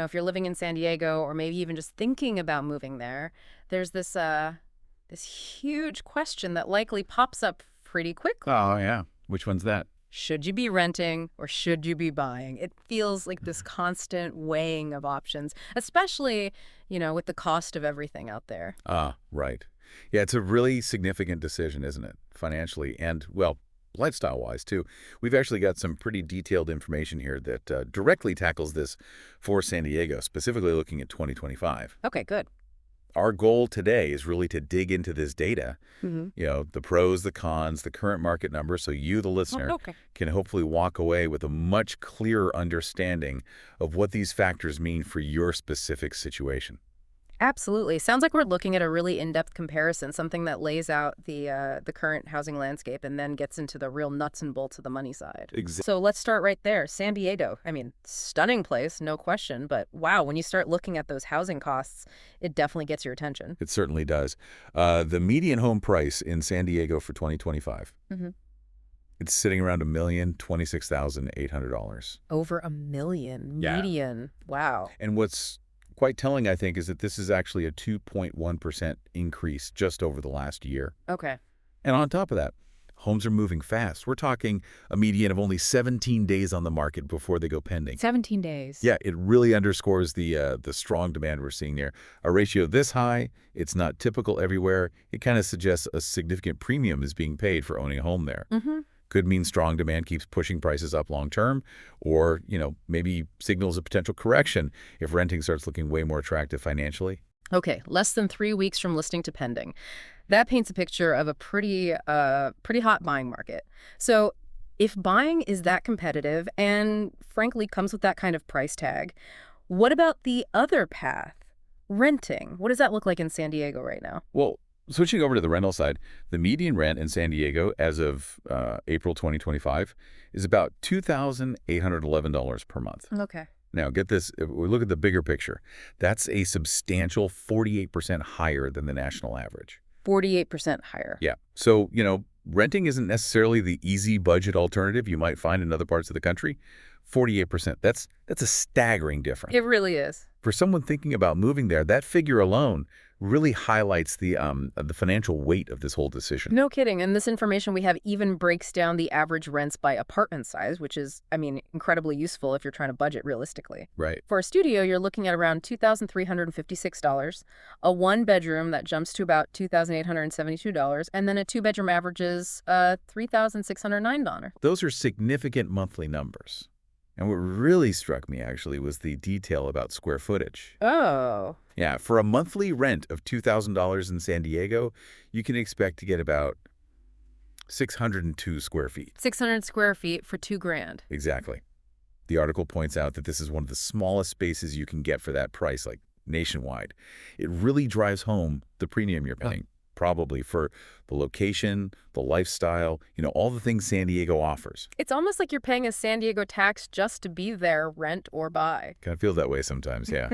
if you're living in San Diego or maybe even just thinking about moving there, there's this huge question that likely pops up pretty quickly. Oh, yeah. Which one's that? Should you be renting or should you be buying? It feels like this constant weighing of options, especially, with the cost of everything out there. Ah, right. Yeah, it's a really significant decision, isn't it? Financially and, well, lifestyle-wise, too. We've actually got some pretty detailed information here that directly tackles this for San Diego, specifically looking at 2025. Okay, good. Our goal today is really to dig into this data, Hmm. the pros, the cons, the current market numbers, so you, the listener, Okay. can hopefully walk away with a much clearer understanding of what these factors mean for your specific situation. Absolutely. Sounds like we're looking at a really in-depth comparison, something that lays out the current housing landscape and then gets into the real nuts and bolts of the money side. Exactly. So let's start right there. San Diego. I mean, stunning place, no question. But wow, when you start looking at those housing costs, it definitely gets your attention. It certainly does. The median home price in San Diego for 2025, Hmm. it's sitting around $1,026,800. Over a million Yeah. median. Wow. And what's quite telling, I think, is that this is actually a 2.1% increase just over the last year. Okay. And on top of that, homes are moving fast. We're talking a median of only 17 days on the market before they go pending. 17 days. Yeah, it really underscores the strong demand we're seeing there. A ratio this high, it's not typical everywhere. It kind of suggests a significant premium is being paid for owning a home there. Mm-hmm. Could mean strong demand keeps pushing prices up long term, or, maybe signals a potential correction if renting starts looking way more attractive financially. Okay, less than 3 weeks from listing to pending. That paints a picture of a pretty hot buying market. So if buying is that competitive and frankly comes with that kind of price tag, what about the other path? Renting. What does that look like in San Diego right now? Well, switching over to the rental side, the median rent in San Diego as of April 2025 is about $2,811 per month. Okay. Now, get this, if we look at the bigger picture, that's a substantial 48% higher than the national average. 48% higher. Yeah. So, renting isn't necessarily the easy budget alternative you might find in other parts of the country. 48%. That's a staggering difference. It really is. For someone thinking about moving there, that figure alone really highlights the financial weight of this whole decision. No kidding. And this information we have even breaks down the average rents by apartment size, which is, incredibly useful if you're trying to budget realistically. Right. For a studio, you're looking at around $2,356, a one-bedroom that jumps to about $2,872, and then a two-bedroom averages $3,609. Those are significant monthly numbers. And what really struck me, actually, was the detail about square footage. Oh. Yeah, for a monthly rent of $2,000 in San Diego, you can expect to get about 602 square feet. 600 square feet for $2,000. Exactly. The article points out that this is one of the smallest spaces you can get for that price, like nationwide. It really drives home the premium you're paying, probably for the location, the lifestyle, all the things San Diego offers. It's almost like you're paying a San Diego tax just to be there, rent or buy. Kind of feels that way sometimes, yeah.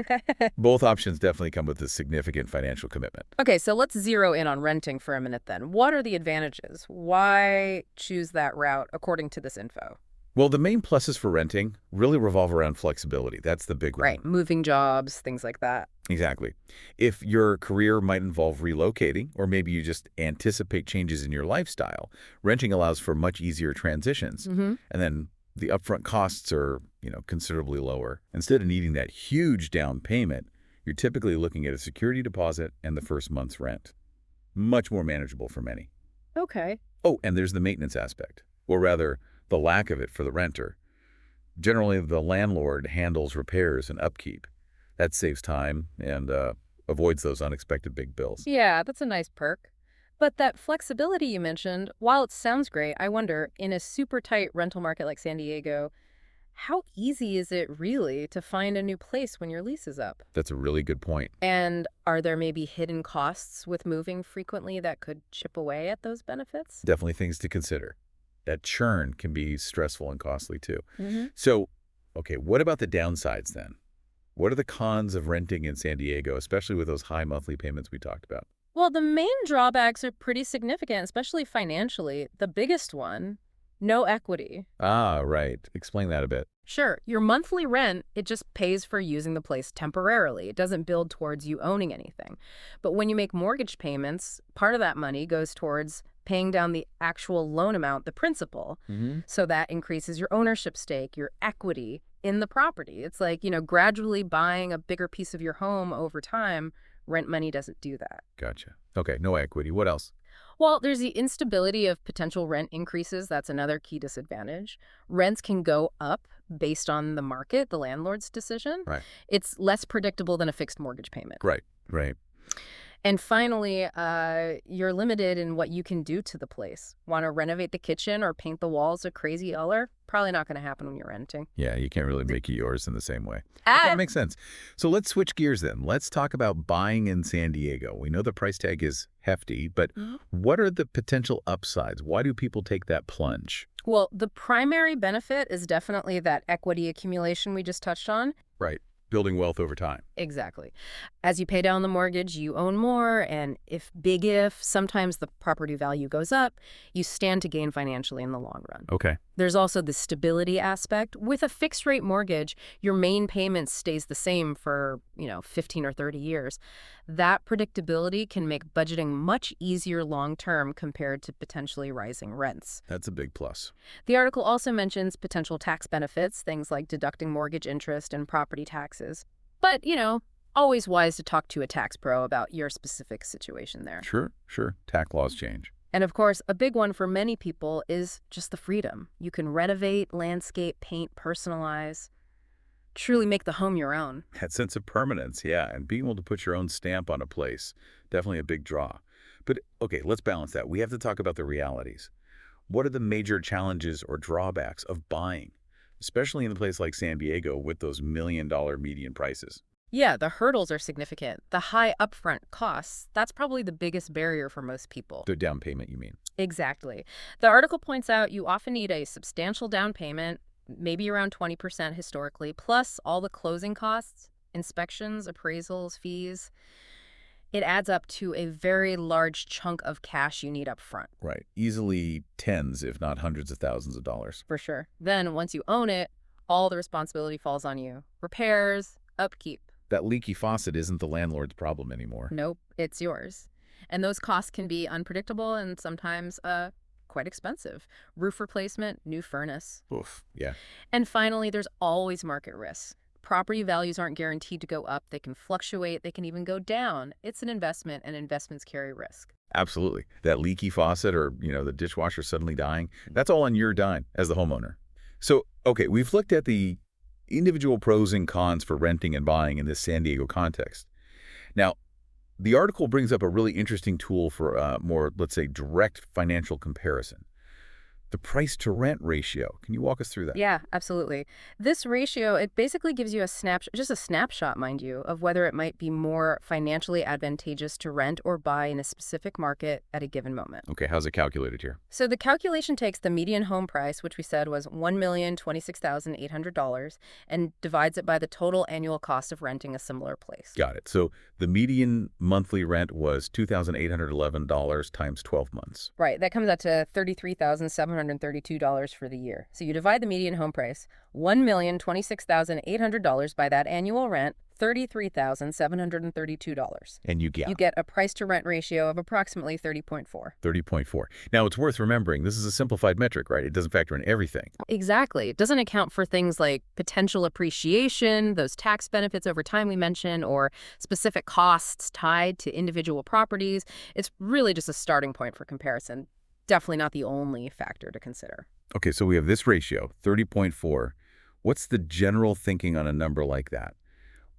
Both options definitely come with a significant financial commitment. Okay, so let's zero in on renting for a minute then. What are the advantages? Why choose that route according to this info? Well, the main pluses for renting really revolve around flexibility. That's the big one. Right, moving jobs, things like that. Exactly. If your career might involve relocating, or maybe you just anticipate changes in your lifestyle, renting allows for much easier transitions. Mm-hmm. And then the upfront costs are, considerably lower. Instead of needing that huge down payment, you're typically looking at a security deposit and the first month's rent. Much more manageable for many. Okay. Oh, and there's the maintenance aspect, or rather, the lack of it for the renter. Generally, the landlord handles repairs and upkeep. That saves time and avoids those unexpected big bills. Yeah, that's a nice perk. But that flexibility you mentioned, while it sounds great, I wonder, in a super tight rental market like San Diego, how easy is it really to find a new place when your lease is up? That's a really good point. And are there maybe hidden costs with moving frequently that could chip away at those benefits? Definitely things to consider. That churn can be stressful and costly too. Mm-hmm. So, okay, what about the downsides then? What are the cons of renting in San Diego, especially with those high monthly payments we talked about? Well, the main drawbacks are pretty significant, especially financially. The biggest one, no equity. Ah, right. Explain that a bit. Sure, your monthly rent, it just pays for using the place temporarily. It doesn't build towards you owning anything. But when you make mortgage payments, part of that money goes towards paying down the actual loan amount, the principal. Hmm. So that increases your ownership stake, your equity in the property. It's like, gradually buying a bigger piece of your home over time. Rent money doesn't do that. Gotcha. Okay, no equity. What else? Well, there's the instability of potential rent increases. That's another key disadvantage. Rents can go up based on the market, the landlord's decision. Right. It's less predictable than a fixed mortgage payment. Right. Right. And finally, you're limited in what you can do to the place. Want to renovate the kitchen or paint the walls a crazy color? Probably not going to happen when you're renting. Yeah, you can't really make it yours in the same way. Okay, that Ah, makes sense. So let's switch gears then. Let's talk about buying in San Diego. We know the price tag is hefty, but what are the potential upsides? Why do people take that plunge? well, the primary benefit is definitely that equity accumulation we just touched on. Right. Building wealth over time. Exactly. As you pay down the mortgage, you own more, and if sometimes the property value goes up, you stand to gain financially in the long run. Okay. There's also the stability aspect. With a fixed rate mortgage, your main payment stays the same for, 15 or 30 years. That predictability can make budgeting much easier long term compared to potentially rising rents. That's a big plus. The article also mentions potential tax benefits, things like deducting mortgage interest and property taxes. But, always wise to talk to a tax pro about your specific situation there. Sure, sure. Tax laws change. And of course, a big one for many people is just the freedom. You can renovate, landscape, paint, personalize, truly make the home your own. That sense of permanence, yeah, and being able to put your own stamp on a place, definitely a big draw. But okay, let's balance that. We have to talk about the realities. What are the major challenges or drawbacks of buying, especially in a place like San Diego with those $1 million median prices? Yeah, the hurdles are significant. The high upfront costs, that's probably the biggest barrier for most people. The down payment, you mean? Exactly. The article points out you often need a substantial down payment, maybe around 20% historically, plus all the closing costs, inspections, appraisals, fees. It adds up to a very large chunk of cash you need up front. Right. Easily tens, if not hundreds of thousands of dollars. For sure. Then, once you own it, all the responsibility falls on you. Repairs, upkeep. That leaky faucet isn't the landlord's problem anymore. Nope, it's yours. And those costs can be unpredictable and sometimes quite expensive. Roof replacement, new furnace. Oof. Yeah. And finally, there's always market risks. Property values aren't guaranteed to go up. They can fluctuate. They can even go down. It's an investment, and investments carry risk. Absolutely. That leaky faucet or, the dishwasher suddenly dying, that's all on your dime as the homeowner. So, okay, we've looked at the individual pros and cons for renting and buying in this San Diego context. Now, the article brings up a really interesting tool for a more, let's say, direct financial comparison. The price to rent ratio. Can you walk us through that? Yeah, absolutely. This ratio, it basically gives you just a snapshot, mind you, of whether it might be more financially advantageous to rent or buy in a specific market at a given moment. Okay, how's it calculated here? So the calculation takes the median home price, which we said was $1,026,800, and divides it by the total annual cost of renting a similar place. Got it. So the median monthly rent was $2,811 times 12 months. Right, that comes out to $33,732 for the year. So you divide the median home price, $1,026,800 by that annual rent, $33,732. And you get a price to rent ratio of approximately 30.4. 30.4. Now, it's worth remembering, this is a simplified metric, right? It doesn't factor in everything. Exactly. It doesn't account for things like potential appreciation, those tax benefits over time we mentioned, or specific costs tied to individual properties. It's really just a starting point for comparison. Definitely not the only factor to consider. Okay, so we have this ratio, 30.4. What's the general thinking on a number like that?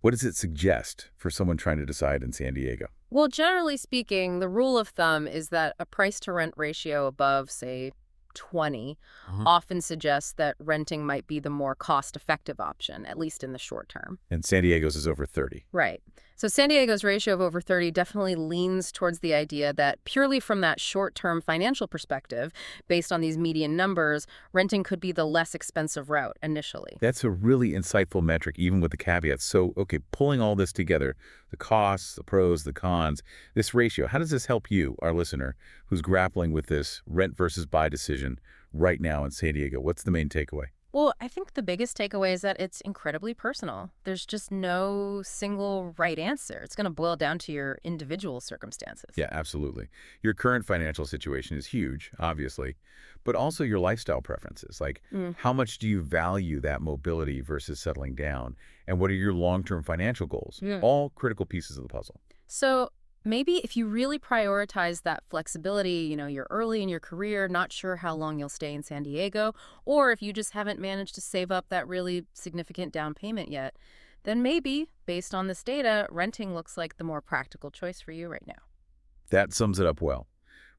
What does it suggest for someone trying to decide in San Diego? Well, generally speaking, the rule of thumb is that a price to rent ratio above, say, 20 often suggests that renting might be the more cost-effective option, at least in the short term. And San Diego's is over 30. Right. So San Diego's ratio of over 30 definitely leans towards the idea that purely from that short-term financial perspective, based on these median numbers, renting could be the less expensive route initially. That's a really insightful metric, even with the caveats. So, okay, pulling all this together, the costs, the pros, the cons, this ratio, how does this help you, our listener, who's grappling with this rent versus buy decision right now in San Diego? What's the main takeaway? Well, I think the biggest takeaway is that it's incredibly personal. There's just no single right answer. It's going to boil down to your individual circumstances. Yeah, absolutely. Your current financial situation is huge, obviously, but also your lifestyle preferences. Like, Mm. how much do you value that mobility versus settling down? And what are your long-term financial goals? Yeah. All critical pieces of the puzzle. So maybe if you really prioritize that flexibility, you're early in your career, not sure how long you'll stay in San Diego, or if you just haven't managed to save up that really significant down payment yet, then maybe, based on this data, renting looks like the more practical choice for you right now. That sums it up well.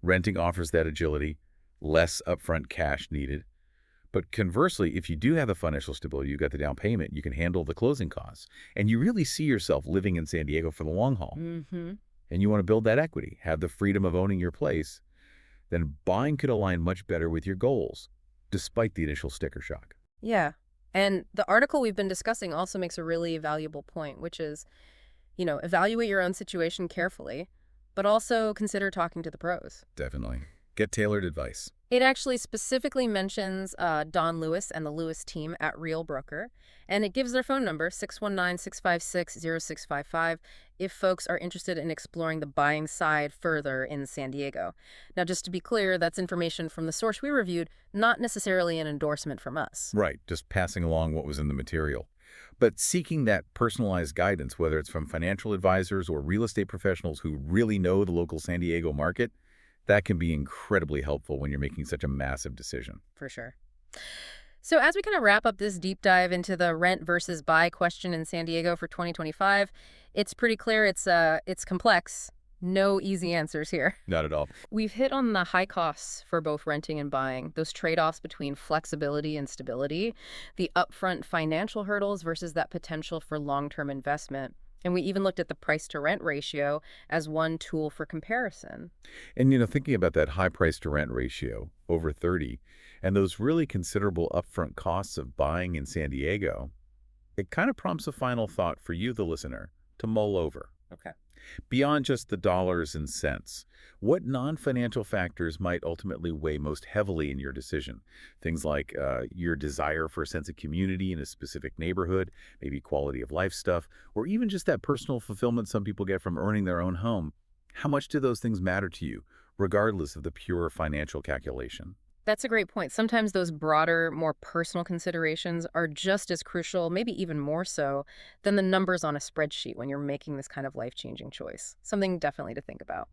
Renting offers that agility, less upfront cash needed. But conversely, if you do have the financial stability, you got the down payment, you can handle the closing costs, and you really see yourself living in San Diego for the long haul, Mm-hmm. and you want to build that equity, have the freedom of owning your place, then buying could align much better with your goals, despite the initial sticker shock. Yeah. And the article we've been discussing also makes a really valuable point, which is, evaluate your own situation carefully, but also consider talking to the pros. Definitely. Get tailored advice. It actually specifically mentions Don Lewis and the Lewis team at Real Broker, and it gives their phone number, 619-656-0655, if folks are interested in exploring the buying side further in San Diego. Now, just to be clear, that's information from the source we reviewed, not necessarily an endorsement from us. Right, just passing along what was in the material. But seeking that personalized guidance, whether it's from financial advisors or real estate professionals who really know the local San Diego market, that can be incredibly helpful when you're making such a massive decision. For sure. So as we kind of wrap up this deep dive into the rent versus buy question in San Diego for 2025, it's pretty clear it's complex. No easy answers here. Not at all. We've hit on the high costs for both renting and buying, those trade-offs between flexibility and stability, the upfront financial hurdles versus that potential for long-term investment. And we even looked at the price to rent ratio as one tool for comparison. And, thinking about that high price to rent ratio, over 30, and those really considerable upfront costs of buying in San Diego, it kind of prompts a final thought for you, the listener, to mull over. Okay. Beyond just the dollars and cents, what non-financial factors might ultimately weigh most heavily in your decision? Things like your desire for a sense of community in a specific neighborhood, maybe quality of life stuff, or even just that personal fulfillment some people get from earning their own home. How much do those things matter to you, regardless of the pure financial calculation? That's a great point. Sometimes those broader, more personal considerations are just as crucial, maybe even more so, than the numbers on a spreadsheet when you're making this kind of life-changing choice. Something definitely to think about.